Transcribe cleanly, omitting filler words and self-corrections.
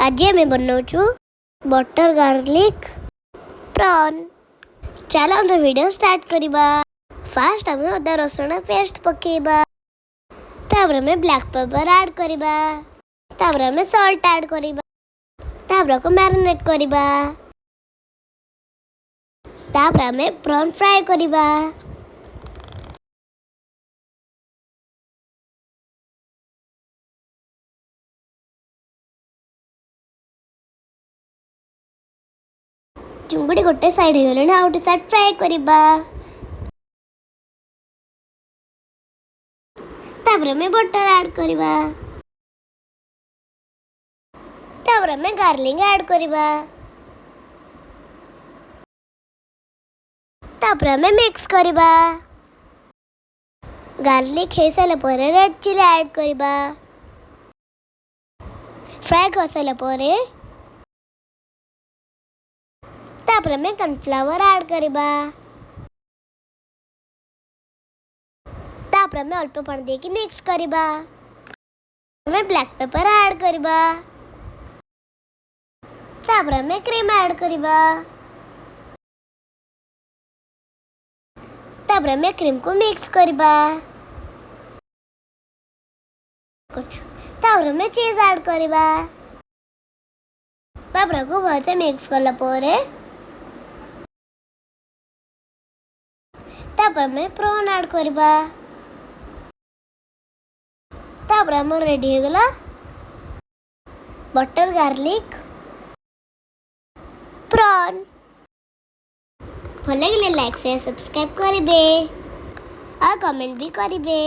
आज आम बनाऊँ बटर गार्लिक प्रॉन। चलो तो वीडियो स्टार्ट करिबा। फास्ट आम अदा रसुण पेस्ट पकेबा। तापर में ब्लैक पेपर ऐड करिबा। तापर में सॉल्ट ऐड करिबा। तापर को मैरिनेट करिबा। तापर में प्रॉन फ्राई करिबा। चिंगुड़ी गोटे साइड हो गले आउटे साइड फ्राई करिबा। तापर में बटर ऐड करिबा। तापर में गार्लिक ऐड करिबा। तापर में मिक्स करिबा। गार्लिक हे साले परे रेड चिली ऐड करिबा। फ्राई कर साले परे तापर में कॉर्नफ्लावर ऐड करिबा। तापर में अल्प पानी देके मिक्स करिबा। में ब्लैक पेपर ऐड करिबा। तापर में क्रीम ऐड करिबा। तापर में क्रीम को मिक्स करिबा। तापर में चीज ऐड करिबा। तापर को भजा मिक्स करला परे तापर में प्रॉन ऐड करिबा। तापर हमर रेडी हो गला बटर गार्लिक प्रॉन। भल लगे लाइक शेयर सब्सक्राइब करिबे और कमेंट भी करिबे।